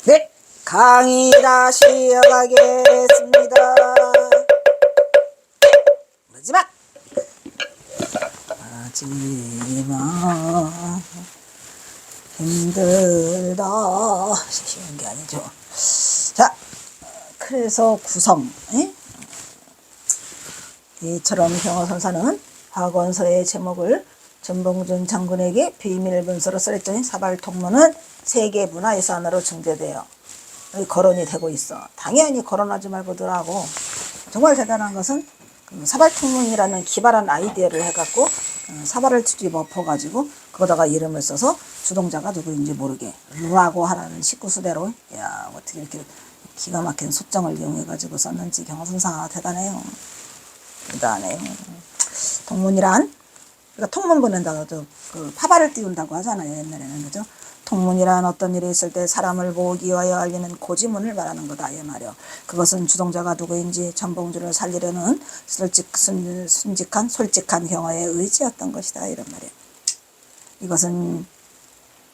네, 강의 다시 이어가겠습니다. 마지막! 마지막 힘들다. 쉬운 게 아니죠. 자, 그래서 구성. 이처럼 경허선사는 학원서의 제목을 전봉준 장군에게 비밀문서로 써랬더니 사발통문은 세계문화유산으로 증대돼요. 거론이 되고 있어. 당연히 거론하지 말고 들하고. 정말 대단한 것은 사발통문이라는 기발한 아이디어를 해갖고 사발을 뒤집어가지고 거기다가 이름을 써서 주동자가 누구인지 모르게 라고 하라는 식구수대로, 야, 어떻게 이렇게 기가 막힌 소정을 이용해가지고 썼는지 경허선사가 대단해요. 대단해요. 통문이란, 그러니까 통문 보낸다고 그 파발을 띄운다고 하잖아요, 옛날에는. 그죠? 통문이란 어떤 일이 있을 때 사람을 모으기 위하여 알리는 고지문을 말하는 거다, 이 말이요. 그것은 주동자가 누구인지 전봉준을 살리려는 순직한 솔직한 경어의 의지였던 것이다, 이런 말이에요. 이것은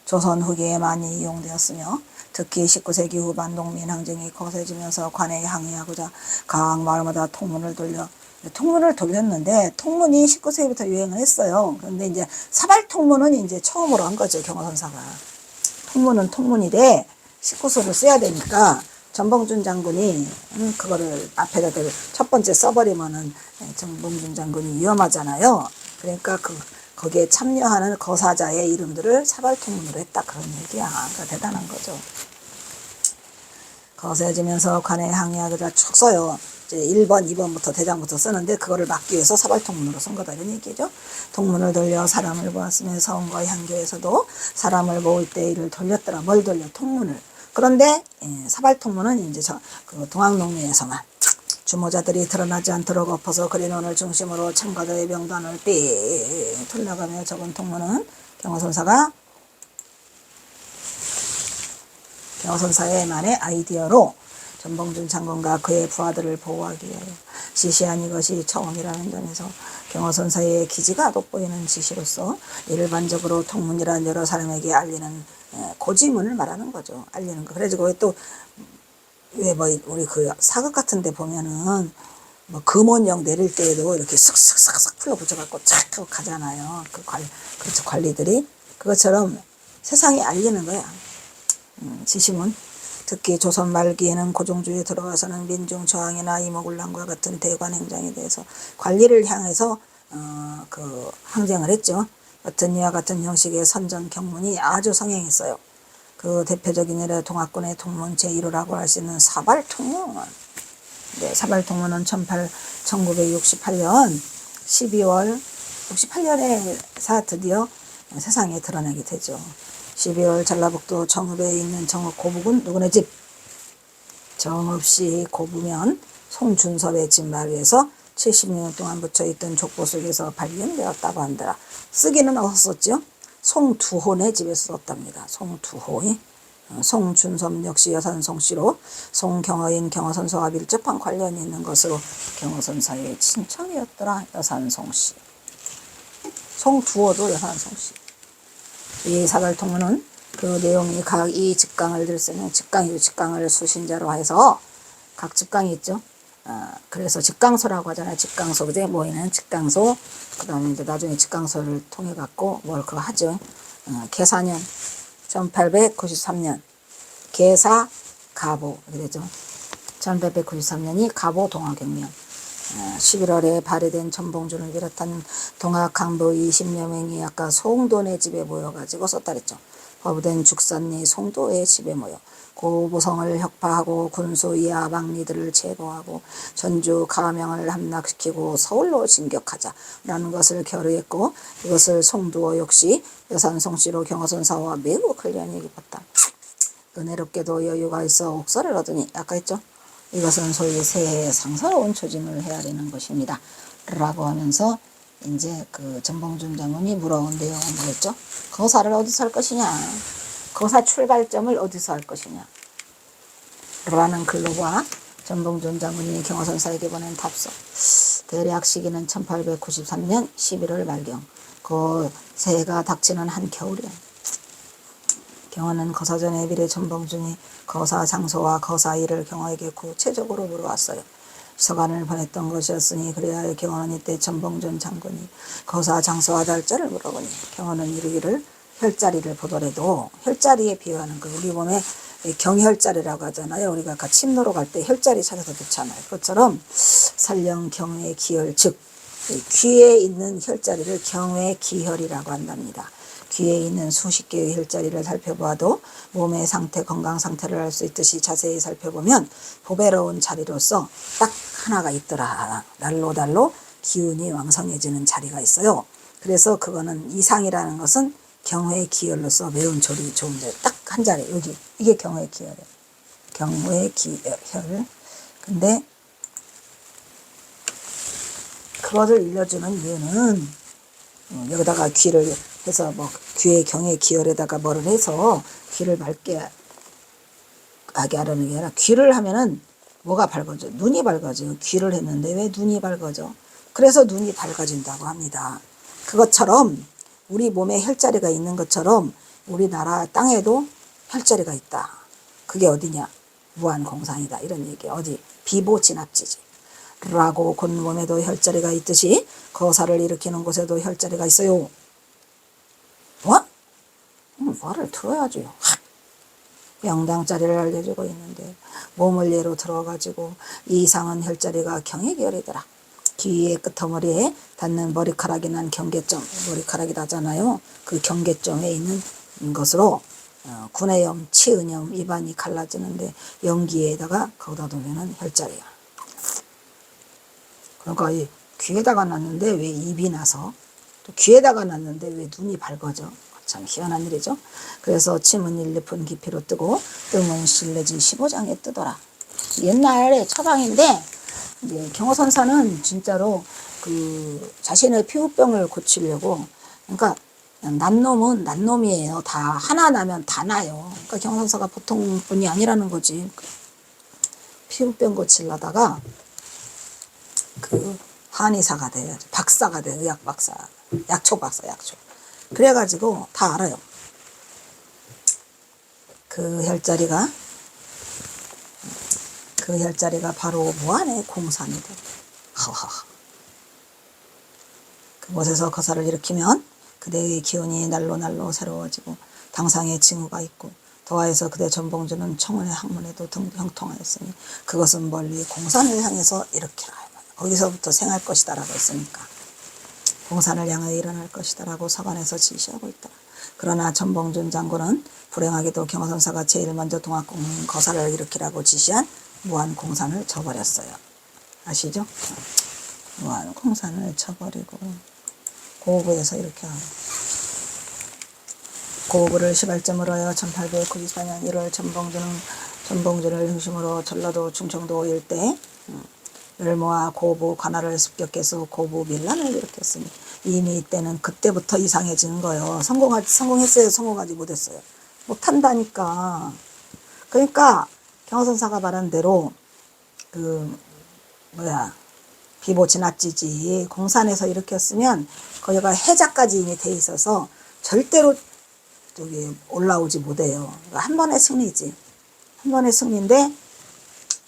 조선 후기에 많이 이용되었으며 특히 19세기 후반 농민 항쟁이 거세지면서 관에 항의하고자 각 마을마다 통문을 돌렸는데, 통문이 19세기부터 유행을 했어요. 그런데 이제 사발통문은 이제 처음으로 한 거죠, 경허선사가. 통문은 통문이래 19소를 써야 되니까 전봉준 장군이 그거를 앞에다 첫 번째 써버리면은 전봉준 장군이 위험하잖아요. 그러니까 거기에 참여하는 거사자의 이름들을 사발통문으로 했다, 그런 얘기야. 그러니까 대단한 거죠. 거세지면서 관에 항의하고자 쭉 써요. 이제 1번, 2번부터 대장부터 쓰는데 그거를 막기 위해서 사발통문으로 쓴 거다, 이런 얘기죠. 통문을 돌려 사람을 보았으며 서원과 향교에서도 사람을 모을 때 이를 돌렸더라. 뭘 돌려? 통문을. 그런데 사발통문은 이제 그 동학농민에서만 주모자들이 드러나지 않도록 엎어서 그린원을 중심으로 참가자의 명단을 삑 돌려가며 적은 통문은 경허선사의만의 아이디어로 전봉준 장군과 그의 부하들을 보호하기 위하여 지시한 이것이 처음이라는 점에서 경허선사의 기지가 돋보이는 지시로서 일반적으로 통문이란 여러 사람에게 알리는 고지문을 말하는 거죠. 알리는 거. 그래서 거기 또 왜 우리 그 사극 같은 데 보면은 금원령 내릴 때에도 이렇게 쓱쓱쓱쓱 풀러 붙여갖고 착 하고 가잖아요. 그렇죠, 관리들이. 그것처럼 세상에 알리는 거야. 지시문. 특히 조선 말기에는 고종주에 들어와서는 민중 저항이나 이모군란과 같은 대관 행정에 대해서 관리를 향해서 그 항쟁을 했죠. 같은 이와 같은 형식의 선전 경문이 아주 성행했어요. 그 대표적인 예로 동학군의 통문 제1호라고 할 수 있는 사발통문. 네, 사발통문은 1968년 12월 68년에서 드디어 세상에 드러나게 되죠. 12월 전라북도 정읍에 있는 정읍 고북은 누구네 집? 정읍시 고부면 송준섭의 집 마루에서 70년 동안 묻혀있던 족보 속에서 발견되었다고 한다. 쓰기는 어디서 썼죠? 송두호네 집에서 썼답니다. 송두호. 송준섭 역시 여산송씨로 송경허인 경허선사와 밀접한 관련이 있는 것으로 경허선사의 친척이었더라. 여산송씨. 송두호도 여산송씨. 이 사발통문은 그 내용이 각 이 직강을 들쓰는 직강을 수신자로 해서 각 직강이 있죠. 그래서 직강소라고 하잖아요. 직강소. 그제 모이는 직강소. 그 다음에 이제 나중에 직강소를 통해 갖고 뭘 그거 하죠. 계사년 1893년 계사 가보 그랬죠. 1893년이 가보 동학혁명. 11월에 발해된 전봉준을 비롯한 동학 강부 20여 명이 아까 송도네 집에 모여가지고 썼다 그랬죠. 허브된 죽산리 송도의 집에 모여 고보성을 혁파하고 군수 이하 막리들을 제거하고 전주 가명을 함락시키고 서울로 진격하자라는 것을 결의했고, 이것을 송두호 역시 여산송씨로 경허선사와 매우 관련이 깊었다. 은혜롭게도 여유가 있어 옥설을 얻으니 아까 했죠. 이것은 소위 새해 상서로운 조짐을 헤아리는 것입니다. 라고 하면서 이제 그 전봉준 장군이 물어온 내용은 뭐였죠? 거사를 어디서 할 것이냐? 거사 출발점을 어디서 할 것이냐? 라는 글로와 전봉준 장군이 경허선사에게 보낸 답서. 대략 시기는 1893년 11월 말경. 그 새해가 닥치는 한 겨울이야. 경호는 거사전의 미래 전봉준이 거사 장소와 거사 일을 경호에게 구체적으로 물어왔어요. 서간을 보냈던 것이었으니 그래야 경호는 이때 전봉준 장군이 거사 장소와 달자를 물어보니 경호는 이르기를 혈자리를 보더라도 혈자리에 비유하는 거 우리 몸에 경혈자리라고 하잖아요. 우리가 아까 침노로 갈 때 혈자리 찾아서 넣잖아요. 그것처럼 설령 경외 기혈 즉 귀에 있는 혈자리를 경외 기혈이라고 한답니다. 귀에 있는 수십 개의 혈자리를 살펴보아도 몸의 상태, 건강 상태를 알 수 있듯이 자세히 살펴보면 보배로운 자리로서 딱 하나가 있더라. 날로 기운이 왕성해지는 자리가 있어요. 그래서 그거는 이상이라는 것은 경외 기혈로서 매우 좋은데 딱 한 자리 여기 이게 경외 기혈이에요. 경외 기혈. 근데 그것을 일러주는 이유는 여기다가 귀를 해서 뭐 귀의 경외 기혈에다가 뭐를 해서 귀를 맑게 하게 하려는 게 아니라 귀를 하면은 뭐가 밝아져? 눈이 밝아져요. 귀를 했는데 왜 눈이 밝아져? 그래서 눈이 밝아진다고 합니다. 그것처럼 우리 몸에 혈자리가 있는 것처럼 우리나라 땅에도 혈자리가 있다. 그게 어디냐? 무한공상이다. 이런 얘기. 어디? 비보진압지지. 라고 곧 몸에도 혈자리가 있듯이 거사를 일으키는 곳에도 혈자리가 있어요. 뭐? 말을 들어야지. 영당자리를 알려주고 있는데 몸을 예로 들어가지고 이상은 혈자리가 경외계열이더라. 귀의 끄트머리에 닿는 머리카락이 난 경계점, 머리카락이 나잖아요. 그 경계점에 있는 것으로 구내염, 치은염, 입안이 갈라지는데 연기에다가 거기다 두면은 혈자리야. 그러니까 이 귀에다가 놨는데 왜 입이 나서 또 귀에다가 놨는데 왜 눈이 밝아져? 참 희한한 일이죠. 그래서 침은 1~2푼 깊이로 뜨고 뜸은 실내지 15장에 뜨더라. 옛날에 처방인데 이제 경호선사는 진짜로 그 자신의 피부병을 고치려고 그러니까 난 놈은 난 놈이에요. 다 하나 나면 다 나요. 그러니까 경호선사가 보통 분이 아니라는 거지. 피부병 고치려다가 그 한의사가 돼요. 박사가 돼요. 의학 박사, 약초 박사, 약초. 그래가지고 다 알아요. 그 혈자리가 바로 무한의 공산이 돼. 하하. 그곳에서 거사를 일으키면 그대의 기운이 날로 새로워지고 당상의 징후가 있고 더하여서 그대 전봉주는 청운의 학문에도 형통하였으니 그것은 멀리 공산을 향해서 일으키라. 거기서부터 생할 것이다 라고 했으니까 공산을 향해 일어날 것이다 라고 서간에서 지시하고 있다. 그러나 전봉준 장군은 불행하게도 경호선사가 제일 먼저 동학공민 거사를 일으키라고 지시한 무한공산을 쳐버렸어요. 아시죠? 무한공산을 쳐버리고 고구에서 이렇게 하고 고구를 시발점으로 하여 1894년 1월 전봉준을 중심으로 전라도 충청도 일대 를 모아 고부 관할을 습격해서 고부 밀란을 일으켰으니 이미 이때는 그때부터 이상해지는 거예요. 성공했어요? 성공하지 못했어요? 못한다니까. 그러니까 경호선사가 말한 대로 비보 진압지지 공산에서 일으켰으면 거기가 해자까지 이미 돼 있어서 절대로 저기 올라오지 못해요. 그러니까 한 번의 승리지. 한 번의 승리인데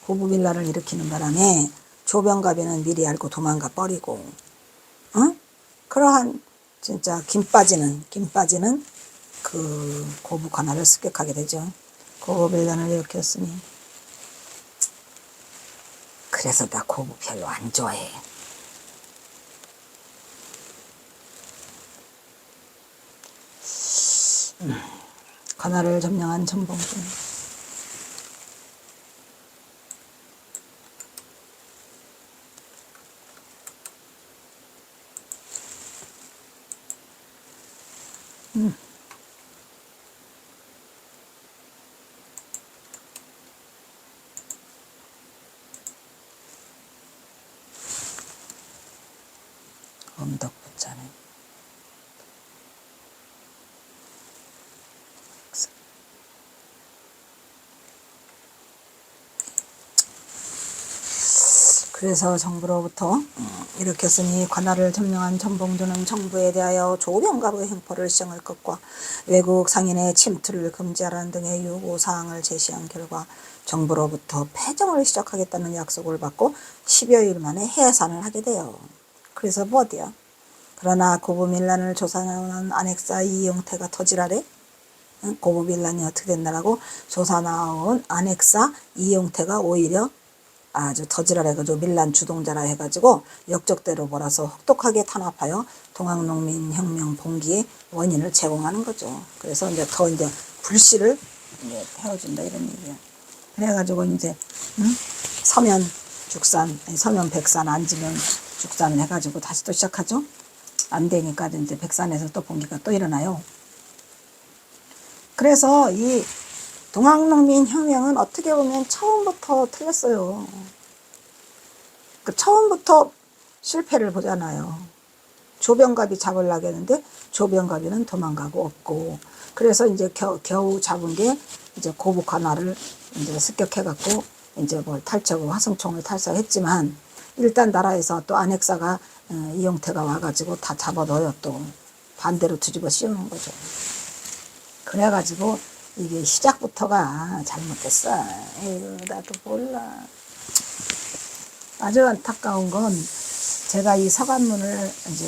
고부 밀란을 일으키는 바람에 조병갑이는 미리 알고 도망가 버리고, 그러한 진짜 김 빠지는 그 고부 관할을 습격하게 되죠. 고부 밀란을 일으켰으니. 그래서 나 고부 별로 안 좋아해. 관할을 점령한 전봉준. 엄덕부자네. 그래서 정부로부터 이렇게 쓰니 관할을 점령한 전봉준은 정부에 대하여 조병갑의 횡포를 시정할 것과 외국 상인의 침투를 금지하라는 등의 요구사항을 제시한 결과 정부로부터 패정을 시작하겠다는 약속을 받고 10여일 만에 해산을 하게 돼요. 그래서 뭐 어디야? 그러나 고부밀란을 조사하는 안핵사 이용태가 터지라래? 고부밀란이 어떻게 됐나라고 조사 나온 안핵사 이용태가 오히려 아주 터지랄 해가지고 밀란 주동자라 해가지고 역적대로 몰아서 혹독하게 탄압하여 동학농민혁명 봉기의 원인을 제공하는 거죠. 그래서 이제 더 이제 불씨를 이제 태워준다 이런 얘기야. 그래가지고 이제 서면 죽산, 서면 백산, 앉으면 죽산을 해가지고 다시 또 시작하죠. 안 되니까 이제 백산에서 또 봉기가 또 일어나요. 그래서 이 동학농민혁명은 어떻게 보면 처음부터 틀렸어요. 그 처음부터 실패를 보잖아요. 조병갑이 잡으려고 했는데 조병갑이는 도망가고 없고, 그래서 이제 겨우 잡은 게 이제 고북관할을 이제 습격해갖고 이제 뭘 탈취하고 화성총을 탈사했지만 일단 나라에서 또 안핵사가 이용태가 와가지고 다 잡아넣어요. 또 반대로 뒤집어 씌우는 거죠. 그래가지고 이게 시작부터가 잘못됐어. 에휴, 나도 몰라. 아주 안타까운 건 제가 이 서간문을 이제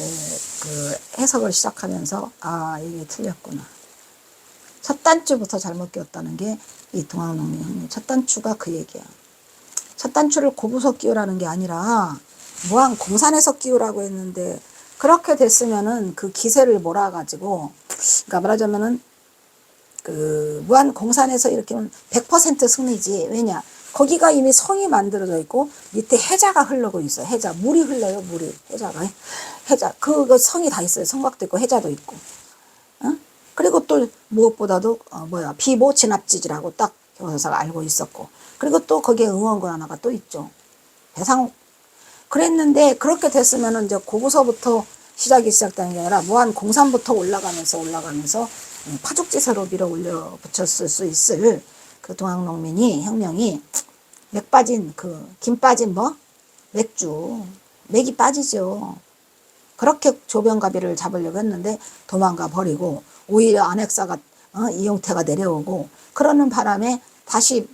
그 해석을 시작하면서 아, 이게 틀렸구나. 첫 단추부터 잘못 끼웠다는 게 이 동학농민혁명 첫 단추가 그 얘기야. 첫 단추를 고부서 끼우라는 게 아니라 무한 공산에서 끼우라고 했는데 그렇게 됐으면은 그 기세를 몰아가지고, 그러니까 말하자면은 그 무한 공산에서 이렇게 하면 100% 승리지. 왜냐? 거기가 이미 성이 만들어져 있고 밑에 해자가 흐르고 있어요. 해자, 물이 흘러요. 물이, 해자가, 해자, 그 성이 다 있어요. 성곽도 있고 해자도 있고. 그리고 또 무엇보다도 비보 진압지지라고 딱 경호사가 알고 있었고, 그리고 또 거기에 응원군 하나가 또 있죠. 배상욱. 그랬는데 그렇게 됐으면은 이제 고부서부터 시작되는 게 아니라 무한 공산부터 올라가면서 파죽지세로 밀어 올려 붙였을 수 있을 그 동학농민이 혁명이 맥 빠진 김 빠진 맥주, 맥이 빠지죠. 그렇게 조병갑이를 잡으려고 했는데 도망가 버리고 오히려 안핵사가 이용태가 내려오고 그러는 바람에 다시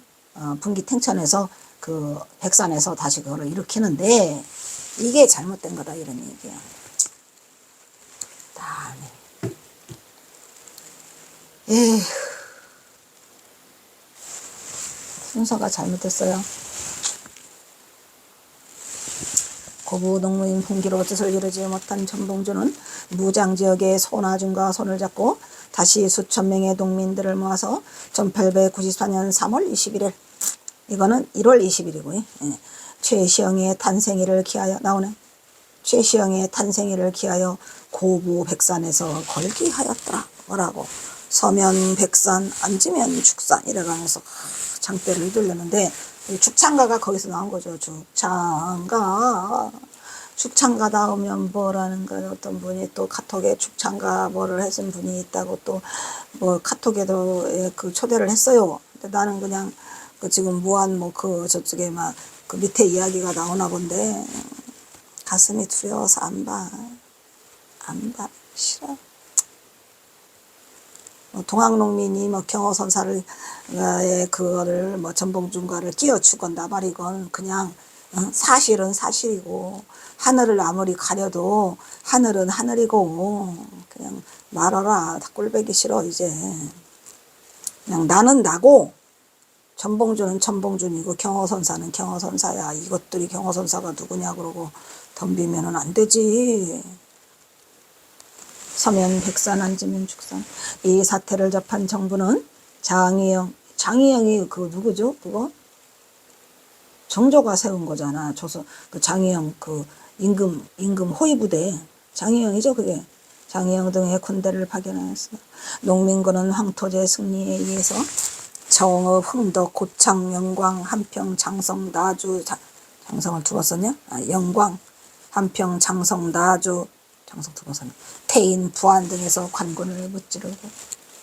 분기탱천에서 그 백산에서 다시 그거를 일으키는데 이게 잘못된 거다 이런 얘기야. 다음에 순서가 잘못됐어요. 고부 농무인 분기로 뜻을 이루지 못한 전봉준은 무장지역의 소나중과 손을 잡고 다시 수천 명의 농민들을 모아서 1894년 3월 21일, 이거는 1월 20일이고요. 최시영의 탄생일을 기하여 나오네. 최시영의 탄생일을 기하여 고부 백산에서 걸기하였더라. 뭐라고? 서면 백산, 앉으면 죽산 이래가면서 장대를 휘둘렀는데 죽창가가 거기서 나온 거죠. 죽창가 나오면 뭐라는 거예요. 어떤 분이 또 카톡에 죽창가 뭐를 해준 분이 있다고 또 뭐 카톡에도 그 초대를 했어요. 근데 나는 그냥 그 지금 무한 저쪽에 막 그 밑에 이야기가 나오나 본데 가슴이 두려워서 안 봐. 싫어. 동학농민이 경호선사를 그거를 전봉준과를 끼워 죽었나 말이건 그냥 사실은 사실이고 하늘을 아무리 가려도 하늘은 하늘이고 그냥 말아라. 다 꼴보기 싫어 이제. 그냥 나는 나고 전봉준은 전봉준이고 경호선사는 경호선사야. 이것들이 경호선사가 누구냐 그러고 덤비면은 안 되지. 서면 백산, 앉으면 죽산. 이 사태를 접한 정부는 장희영이 그 누구죠? 그거 정조가 세운 거잖아. 그 장희영 그 임금 호위부대 장희영이죠. 그게 장희영 등의 군대를 파견하였어. 농민군은 황토제 승리에 의해서 정읍, 흥덕, 고창, 영광, 한평, 장성, 나주, 장성을 두 번 썼냐? 영광, 한평, 장성, 나주, 장성 두 번 썼네. 태인, 부안 등에서 관군을 무찌르고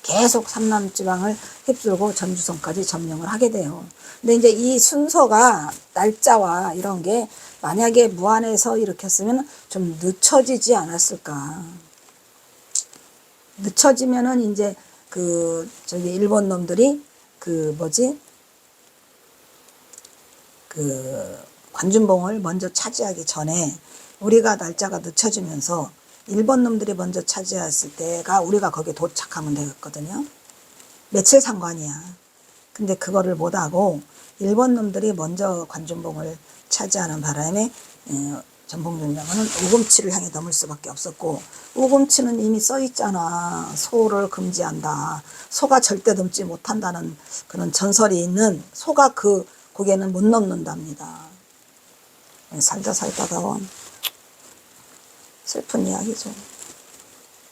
계속 삼남지방을 휩쓸고 전주성까지 점령을 하게 돼요. 근데 이제 이 순서가 날짜와 이런 게 만약에 무안에서 일으켰으면 좀 늦춰지지 않았을까. 늦춰지면은 이제 저기 일본 놈들이 관중봉을 먼저 차지하기 전에 우리가 날짜가 늦춰지면서 일본 놈들이 먼저 차지했을 때가 우리가 거기 도착하면 되겠거든요. 며칠 상관이야. 근데 그거를 못하고 일본 놈들이 먼저 관중봉을 차지하는 바람에 전봉준 장군은 우금치를 향해 넘을 수밖에 없었고, 우금치는 이미 써있잖아. 소를 금지한다. 소가 절대 넘지 못한다는 그런 전설이 있는, 소가 그 고개는 못 넘는답니다. 살다가 슬픈 이야기죠.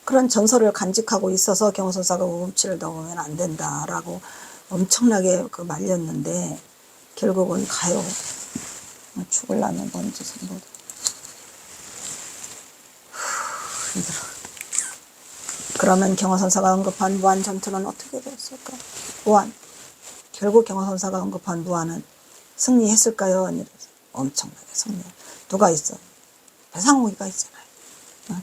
그런 전설을 간직하고 있어서 경호선사가 우금치를 넘으면 안 된다라고 엄청나게 말렸는데 결국은 가요. 죽을라면 먼저 선보다. 힘들어. 그러면 경호선사가 언급한 무안 전투는 어떻게 됐을까? 무안. 결국 경호선사가 언급한 무안은 승리했을까요? 아니래서 엄청나게 승리. 누가 있어? 배상옥이가 있잖아요.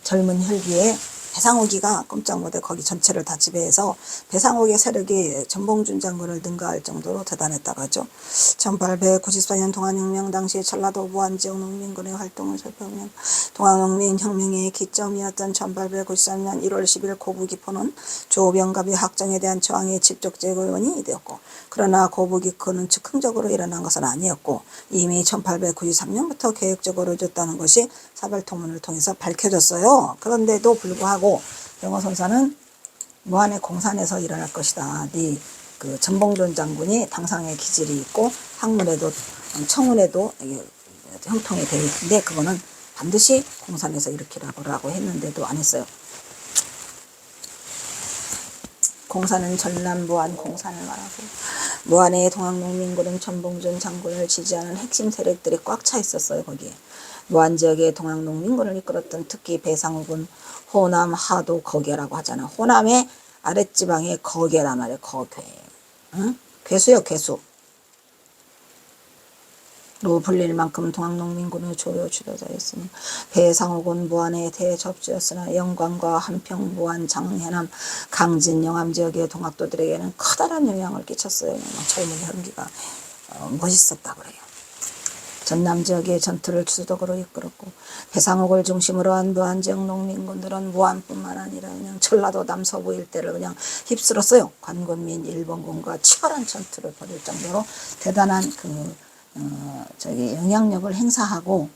젊은 혈기에 배상옥이가 꼼짝 못해 거기 전체를 다 지배해서 배상옥의 세력이 전봉준 장군을 능가할 정도로 대단했다고 하죠. 1894년 동안혁명 당시 전라도 무안지역 농민군의 활동을 살펴보면 동안농민혁명의 기점이었던 1893년 1월 10일 고부기포는 조병갑의 학정에 대한 저항의 직접적 원인이 되었고, 그러나 고부기포는 즉흥적으로 일어난 것은 아니었고 이미 1893년부터 계획적으로 줬다는 것이 사발통문을 통해서 밝혀졌어요. 그런데도 불구하고 경호선사는 무안의 공산에서 일어날 것이다. 전봉준 장군이 당상의 기질이 있고 학문에도 청운에도 형통이 되어 있는데 그거는 반드시 공산에서 일으키라고 했는데도 안 했어요. 공산은 전남 무안 공산을 말하고, 무안의 동학농민군은 전봉준 장군을 지지하는 핵심 세력들이 꽉 차 있었어요. 거기에 무안 지역의 동학농민군을 이끌었던 특히 배상욱은 호남 하도 거계라고 하잖아. 호남의 아랫지방의 거계란 말이에요. 거계. 응? 괴수요, 괴수. 로 불릴 만큼 동학농민군의 조요 주도자였으니 배상옥은 무안의 대접주였으나 영광과 한평, 무안, 장해남, 강진, 영암 지역의 동학도들에게는 커다란 영향을 끼쳤어요. 젊은 혈기가 멋있었다고 그래요. 전남 지역의 전투를 주도적으로 이끌었고, 배상옥을 중심으로 한 무안 지역 농민군들은 무안뿐만 아니라 그냥 전라도 남서부 일대를 그냥 휩쓸었어요. 관군민 일본군과 치열한 전투를 벌일 정도로 대단한 영향력을 행사하고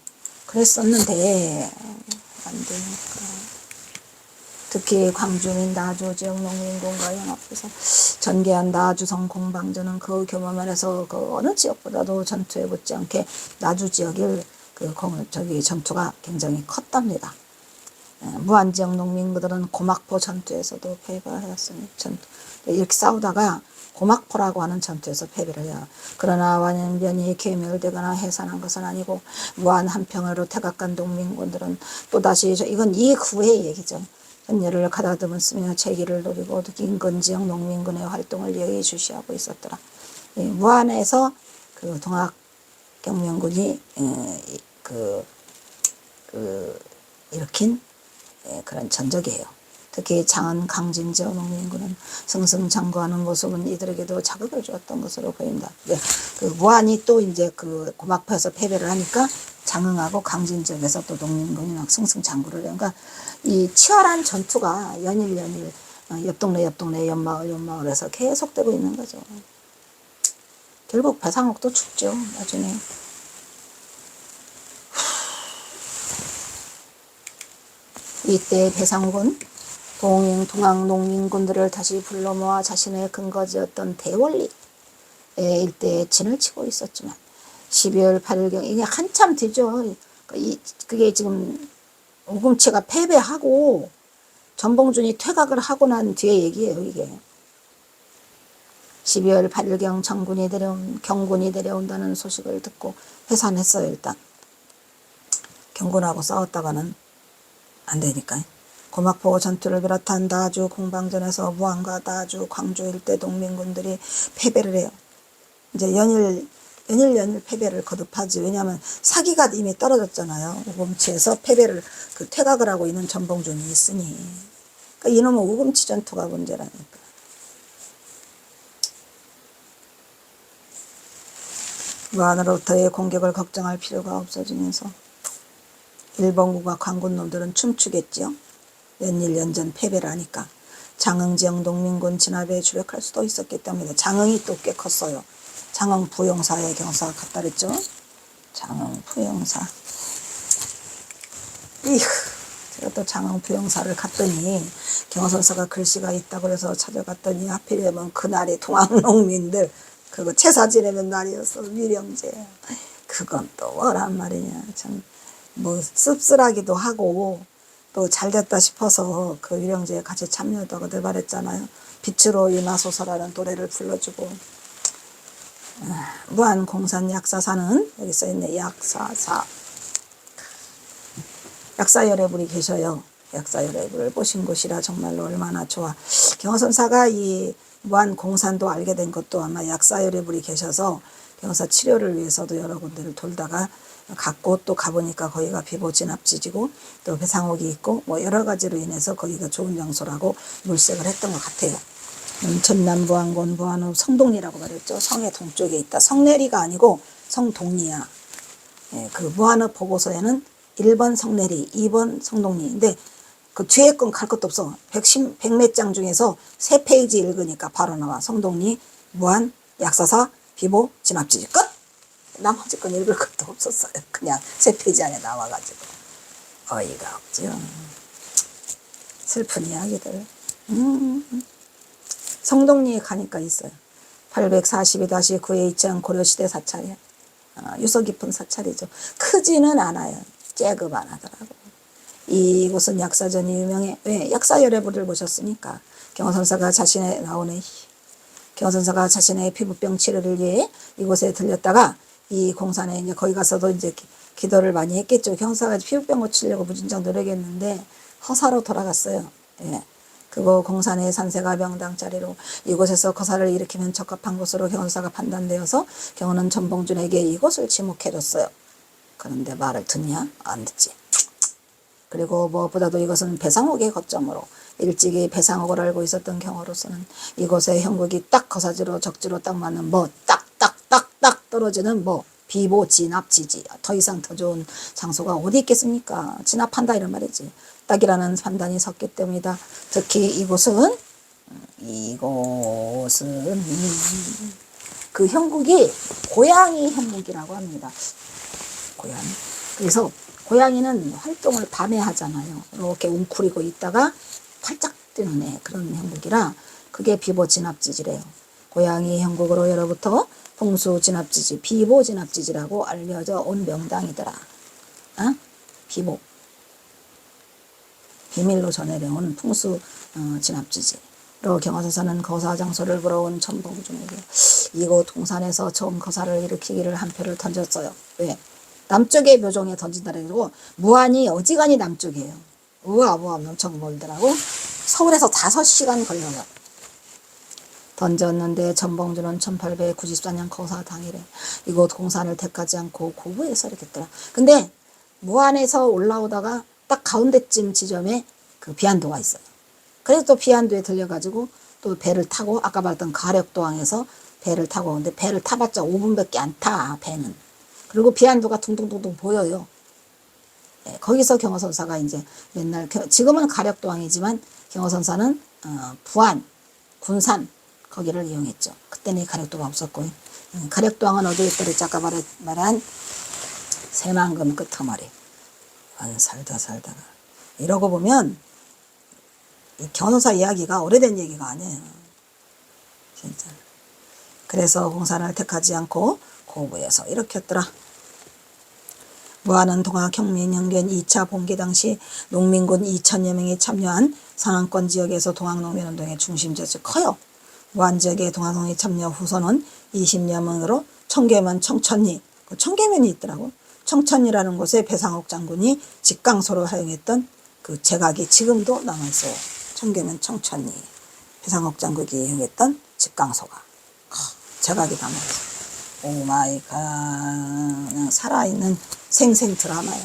그랬었는데 안 되니까. 특히 광주민 나주 지역 농민군과 연합해서 전개한 나주성 공방전은 그 규모면에서 어느 지역보다도 전투에 붙지 않게 나주 지역의 전투가 굉장히 컸답니다. 무안 지역 농민군들은 고막포 전투에서도 패배하였으니 이렇게 싸우다가 고막포라고 하는 전투에서 패배를 해요. 그러나 완연변이 괴멸되거나 해산한 것은 아니고 무안 한평으로 태각간 농민군들은 또다시 이건 이후의 얘기죠. 현열을 가다듬었으며 재기를 노리고 인근 지역 농민군의 활동을 예의주시하고 있었더라. 무안에서 동학경명군이 일으킨 그런 전적이에요. 특히 장안 강진 지역 농민군은 승승장구하는 모습은 이들에게도 자극을 주었던 것으로 보인다. 무안이 또 이제 고막포에서 패배를 하니까 장흥하고 강진 지역에서 또 농민군이 막 승승장구를 해요. 그러니까 이 치열한 전투가 연일 옆 동네 연마을에서 계속되고 있는 거죠. 결국 배상옥도 죽죠. 나중에. 이때 배상옥은 동학 농민군들을 다시 불러 모아 자신의 근거지였던 대원리 일대에 진을 치고 있었지만 12월 8일경 이게 한참 뒤죠. 그게 지금 우금치가 패배하고 전봉준이 퇴각을 하고 난 뒤에 얘기예요. 이게 12월 8일경 경군이 내려온다는 소식을 듣고 해산했어요. 일단 경군하고 싸웠다가는 안 되니까 고막포 전투를 비롯한 나주 공방전에서 무안과 나주, 광주 일대 농민군들이 패배를 해요. 이제 연일 패배를 거듭하지. 왜냐하면 사기가 이미 떨어졌잖아요. 우금치에서 패배를 퇴각을 하고 있는 전봉준이 있으니. 그러니까 이놈의 우금치 전투가 문제라니까. 무안으로부터의 공격을 걱정할 필요가 없어지면서 일본군과 광군놈들은 춤추겠지요. 연전 패배를 하니까. 장흥 지역 농민군 진압에 주력할 수도 있었기 때문에. 장흥이 또 꽤 컸어요. 장흥 부용사의 경사가 같다 그랬죠. 장흥 부용사. 제가 또 장흥 부용사를 갔더니 경호선사가 글씨가 있다고 그래서 찾아갔더니 하필이면 그날이 동학농민들 그거 제사 지내는 날이었어. 위령제. 그건 또 뭐란 말이냐. 참 뭐 씁쓸하기도 하고 또 잘됐다 싶어서 그 위령제에 같이 참여도 하고 말했잖아요. 빛으로 임하소서라는 노래를 불러주고. 무안공산 약사사는 여기 써있네. 약사사. 약사열애불이 계셔요. 약사열애불을 보신 곳이라 정말로 얼마나 좋아. 경호선사가 이 무안공산도 알게 된 것도 아마 약사열애불이 계셔서 경호사 치료를 위해서도 여러 군데를 돌다가 갔고 또 가보니까 거기가 비보진압지지고 또 배상옥이 있고 뭐 여러 가지로 인해서 거기가 좋은 장소라고 물색을 했던 것 같아요. 전남 무안군 무안읍 성동리라고 말했죠. 성의 동쪽에 있다. 성내리가 아니고 성동리야. 그 무안읍 보고서에는 1번 성내리, 2번 성동리인데 그 뒤에 건 갈 것도 없어. 100몇 장 중에서 3페이지 읽으니까 바로 나와. 성동리, 무안, 약사사, 비보, 진압지지 끝! 나머지 건 읽을 것도 없었어요. 그냥 3페이지 안에 나와가지고. 어이가 없죠. 슬픈 이야기들. 성동리에 가니까 있어요. 842-9의 이천 고려시대 사찰이에요. 유서 깊은 사찰이죠. 크지는 않아요. 째급 안 하더라고. 이곳은 약사전이 유명해. 왜? 약사열애불을 보셨으니까. 경호선사가 자신의 피부병 치료를 위해 이곳에 들렸다가 이 공산에 이제 거기 가서도 이제 기도를 많이 했겠죠. 경사가 피부병 고치려고 무진장 노력했는데 허사로 돌아갔어요. 예. 그거 공산의 산세가 명당자리로 이곳에서 거사를 일으키면 적합한 곳으로 경호사가 판단되어서 경호는 전봉준에게 이곳을 지목해줬어요. 그런데 말을 듣냐? 안 듣지. 그리고 무엇보다도 이것은 배상옥의 거점으로 일찍이 배상옥을 알고 있었던 경호로서는 이곳의 형국이 딱 거사지로 적지로 딱 맞는 딱딱딱딱 떨어지는 비보 진압지지. 더 이상 더 좋은 장소가 어디 있겠습니까? 진압한다 이런 말이지. 딱이라는 판단이 섰기 때문이다. 특히 이곳은 그 형국이 고양이 형국이라고 합니다. 고양이. 그래서 고양이는 활동을 밤에 하잖아요. 이렇게 웅크리고 있다가 활짝 뛰는 그런 형국이라 그게 비보 진압지지래요. 고양이 형국으로 예로부터 풍수 진압지지, 비보 진압지지라고 알려져 온 명당이더라. 비보. 비밀로 전해려온 풍수 진압지지로 경호선사는 거사 장소를 보러 온 전봉준에게 이곳 동산에서 처음 거사를 일으키기를 한 표를 던졌어요. 왜? 남쪽의 묘종에 던진다 그러고 무안이 어지간히 남쪽이에요. 무안 엄청 멀더라고. 서울에서 5시간 걸려요. 던졌는데 전봉준은 1894년 거사 당일에 이곳 공산을 택하지 않고 고부에서 이렇게 했더라. 근데 무안에서 올라오다가 딱 가운데쯤 지점에 그 비안도가 있어요. 그래서 또 비안도에 들려가지고 또 배를 타고 아까 말했던 가력도항에서 배를 타고 오는데 배를 타봤자 5분밖에 안 타 배는. 그리고 비안도가 둥둥둥둥 보여요. 네, 거기서 경호선사가 이제 맨날 지금은 가력도항이지만 경호선사는 부안, 군산 거기를 이용했죠. 그때는 가력도가 없었고 가력도항은 어디에 있더랬지 아까 말한 새만금 끄트머리. 살다가 이러고 보면 이 경호사 이야기가 오래된 얘기가 아니에요. 진짜. 그래서 공산을 택하지 않고 고부에서 이렇게 했더라. 무안은 동학혁민혁변 2차 봉기 당시 농민군 2천여 명이 참여한 상한권 지역에서 동학농민운동의 중심지였죠. 커요. 무안 지역의 동학농민 참여 후손은 20여 명으로 청계면 청천리, 청계면이 있더라고. 청천리라는 곳에 배상옥 장군이 직강소로 사용했던 그 그 제각이 지금도 남아있어요. 청계면 청천리 배상옥 장국이 이용했던 집강소가 제각이 남아있어요. 오 마이 갓, 그냥 살아있는 생생 드라마야.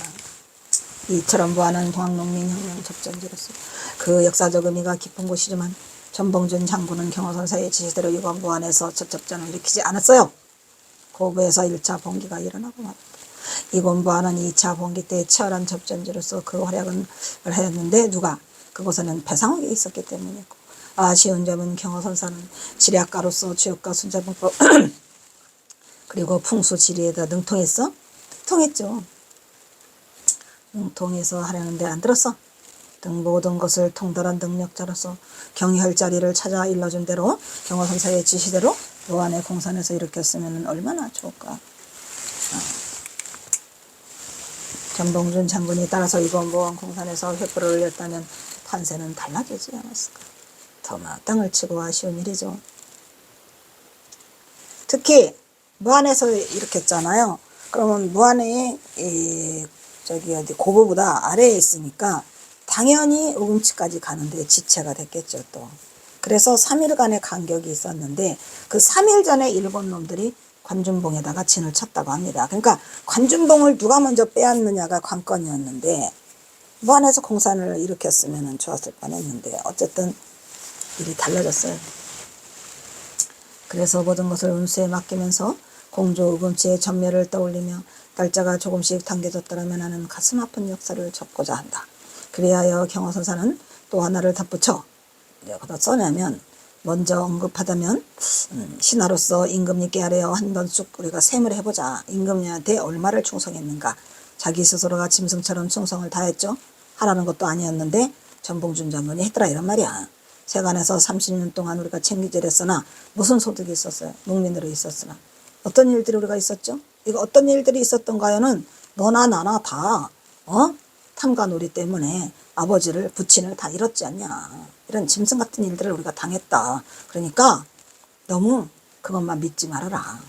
이처럼 무한한 동학농민혁명 접전지로서 그 역사적 의미가 깊은 곳이지만 전봉준 장군은 경호선사의 지시대로 이번 무안에서 첫 접전을 일으키지 않았어요. 고부에서 1차 봉기가 일어나고 말았다. 이곳 무안은 2차 봉기 때 치열한 접전지로서 그 활약을 하였는데 누가? 그곳에는 배상옥이 있었기 때문이고 아쉬운 점은 경호선사는 지략가로서 주역과 순자분법 그리고 풍수지리에다 능통했어? 능통했죠. 능통해서 하려는데 안 들었어. 등 모든 것을 통달한 능력자로서 경혈자리를 찾아 일러준 대로 경호선사의 지시대로 무안의 공산에서 일으켰으면 얼마나 좋을까. 전봉준 장군이 따라서 이번 무안 공산에서 횃불을 올렸다면 판세는 달라지지 않았을까. 더 마땅을 치고 아쉬운 일이죠. 특히 무안에서 일으켰잖아요. 그러면 무안의 어디 고부보다 아래에 있으니까 당연히 우금치까지 가는데 지체가 됐겠죠 또. 그래서 3일간의 간격이 있었는데 그 3일 전에 일본 놈들이 관중봉에다가 진을 쳤다고 합니다. 그러니까 관중봉을 누가 먼저 빼앗느냐가 관건이었는데 무안에서 공산을 일으켰으면 좋았을 뻔했는데 어쨌든 일이 달라졌어요. 그래서 모든 것을 운수에 맡기면서 공조 우금치의 전멸을 떠올리며 날짜가 조금씩 당겨졌더라면 하는 가슴 아픈 역사를 접고자 한다. 그리하여 경호선사는 또 하나를 덧붙여 여기다 써냐면 먼저 언급하다면 신하로서 임금님께 아뢰어 한 번씩 우리가 셈을 해보자. 임금님한테 얼마를 충성했는가. 자기 스스로가 짐승처럼 충성을 다했죠. 하라는 것도 아니었는데 전봉준 장군이 했더라 이런 말이야. 세간에서 30년 동안 우리가 챙기질했으나 무슨 소득이 있었어요? 농민으로 있었으나 어떤 일들이 우리가 있었죠? 이거 어떤 일들이 있었던가요는 너나 나나 다 탐관오리 때문에 아버지를 부친을 다 잃었지 않냐. 이런 짐승 같은 일들을 우리가 당했다. 그러니까 너무 그것만 믿지 말아라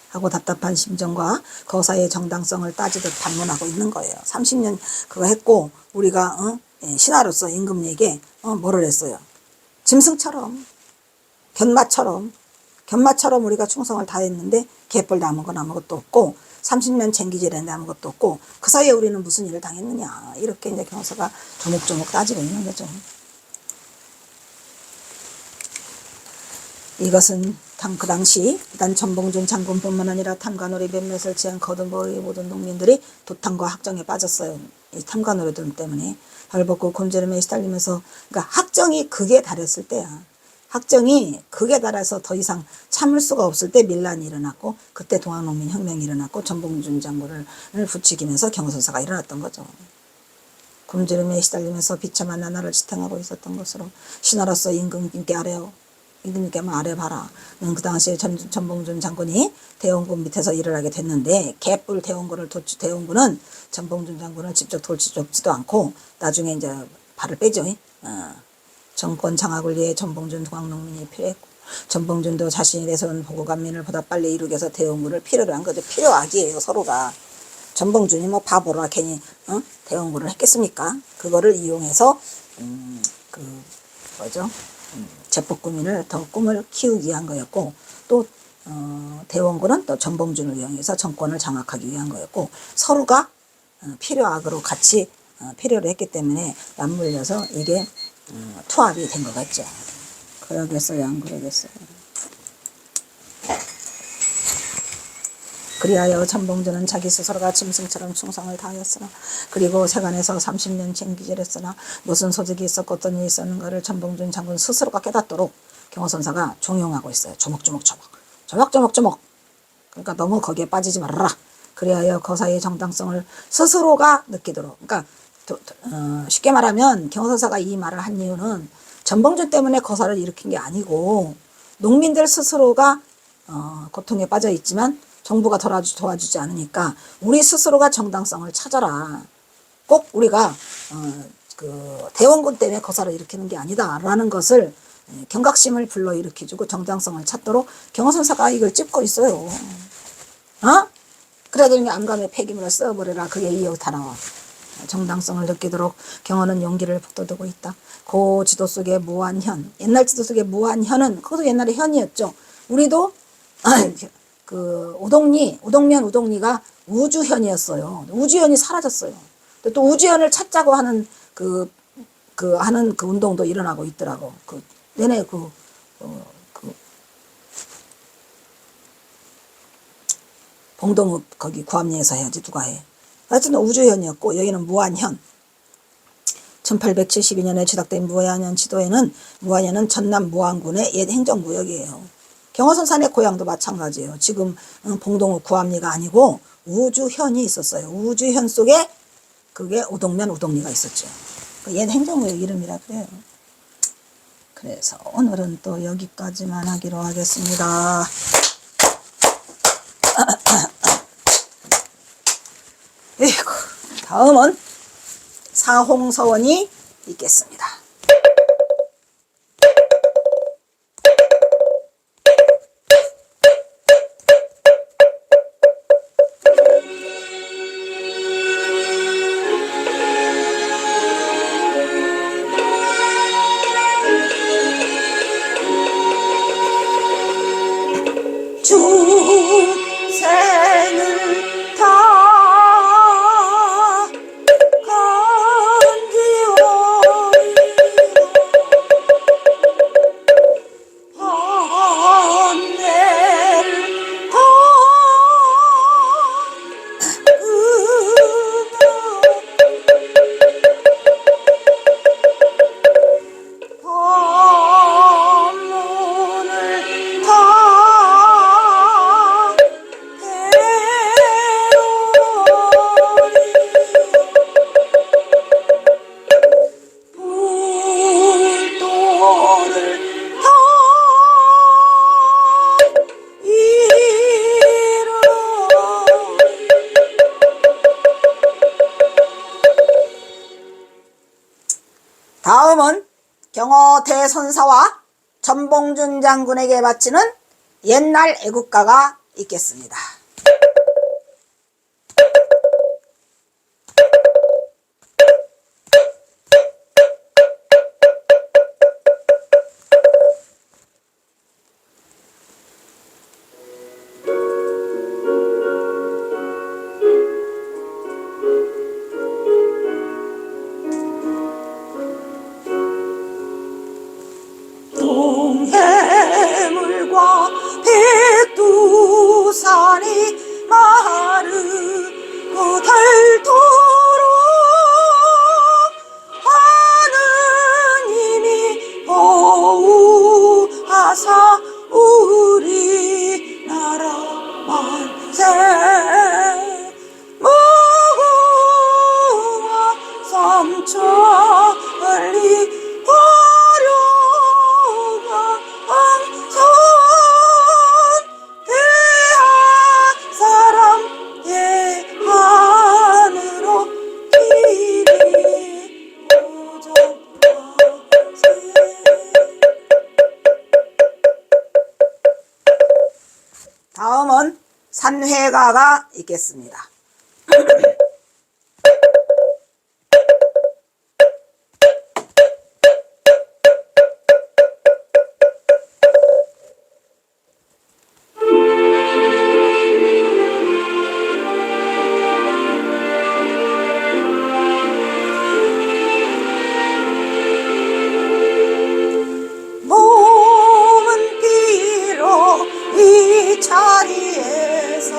하고 답답한 심정과 거사의 정당성을 따지듯 반문하고 있는 거예요. 30년 그거 했고 우리가 신하로서 임금에게 뭐를 했어요? 짐승처럼 견마처럼 우리가 충성을 다했는데 개뿔 남은 건 아무것도 없고 30년 쟁기질했는데 아무것도 없고 그 사이에 우리는 무슨 일을 당했느냐. 이렇게 이제 경서가 조목조목 따지고 있는 거죠. 이것은 그 당시 단 전봉준 장군뿐만 아니라 탐관오리 몇몇을 제한 거듭보의 모든 농민들이 도탕과 학정에 빠졌어요. 이 탐관오리들 때문에 벌벗고 곤지름에 시달리면서 그러니까 학정이 극에 달했을 때야. 학정이 극에 달해서 더 이상 참을 수가 없을 때 밀란이 일어났고 그때 동학농민 혁명이 일어났고 전봉준 장군을 부추기면서 경선사가 일어났던 거죠. 굶주림에 시달리면서 비참한 나날을 지탱하고 있었던 것으로 신하로서 임금님께 아뢰어 임금님께 한번 아뢰봐라. 그 당시에 전봉준 장군이 대원군 밑에서 일을 하게 됐는데 개뿔 대원군은 전봉준 장군을 직접 돌지도 않고 나중에 이제 발을 빼죠. 정권 장악을 위해 전봉준 동학농민이 필요했고 전봉준도 자신이 내세운 보고간민을 보다 빨리 이루기 위해서 대원군을 필요로 한 거죠. 필요악이에요 서로가. 전봉준이 뭐 바보라 괜히 대원군을 했겠습니까? 그거를 이용해서 제법구민을 더 꿈을 키우기 위한 거였고 또 대원군은 또 전봉준을 이용해서 정권을 장악하기 위한 거였고 서로가 필요악으로 같이 필요로 했기 때문에 맞물려서 이게 투합이 된 것 같죠. 그러겠어요 안 그러겠어요. 그리하여 전봉준은 자기 스스로가 짐승처럼 충성을 다하였으나 그리고 세간에서 30년 쟁기질했으나 무슨 소득이 있었고 어떤 일이 있었는가를 전봉준 장군 스스로가 깨닫도록 경호선사가 종용하고 있어요. 조목조목. 그러니까 너무 거기에 빠지지 말아라. 그리하여 거사의 정당성을 스스로가 느끼도록. 그러니까 쉽게 말하면 경호선사가 이 말을 한 이유는 전봉준 때문에 거사를 일으킨 게 아니고 농민들 스스로가 고통에 빠져 있지만 정부가 도와주지 않으니까 우리 스스로가 정당성을 찾아라. 꼭 우리가 대원군 때문에 거사를 일으키는 게 아니다라는 것을 경각심을 불러일으켜주고 정당성을 찾도록 경호선사가 이걸 찝고 있어요. 그래더니 암감의 폐기물을 써버려라. 그게 이유 다 나와. 정당성을 느끼도록 경어는 용기를 북돋우고 있다. 고 지도 속의 무한현. 옛날 지도 속의 무한현은 그것도 옛날에 현이었죠. 우리도 그 우동리가 우주현이었어요. 우주현이 사라졌어요. 또 우주현을 찾자고 하는 하는 그 운동도 일어나고 있더라고. 내내 봉동읍 거기 구암리에서 해야지 누가 해. 하여튼 우주현이었고 여기는 무한현. 1872년에 취득된 무한현 지도에는 무한현은 전남 무안군의 옛 행정구역이에요. 경어선산의 고향도 마찬가지예요. 지금 봉동읍 구암리가 아니고 우주현이 있었어요. 우주현 속에 그게 우동리가 있었죠. 옛 행정구역 이름이라 그래요. 그래서 오늘은 또 여기까지만 하기로 하겠습니다. 에이구, 다음은 사홍서원이 있겠습니다. 중생을 다 다음은 경어 대선사와 전봉준 장군에게 바치는 옛날 애국가가 있겠습니다. 동해물과 백두산이 마르고 닳도록 하느님이 보호하사 우리나라 만세. 무궁화 삼천리 다음은 산회가가 있겠습니다. 몸은 비록 이 자리에서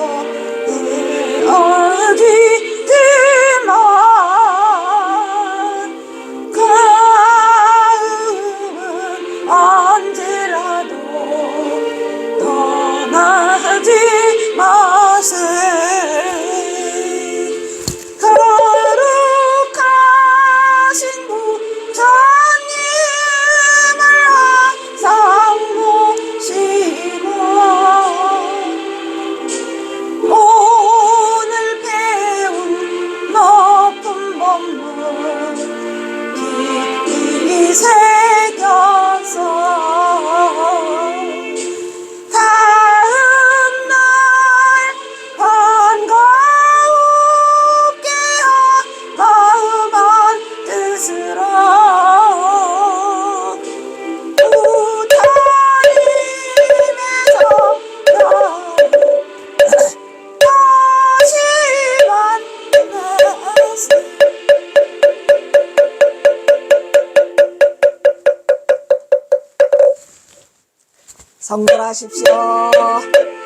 성불하십시오.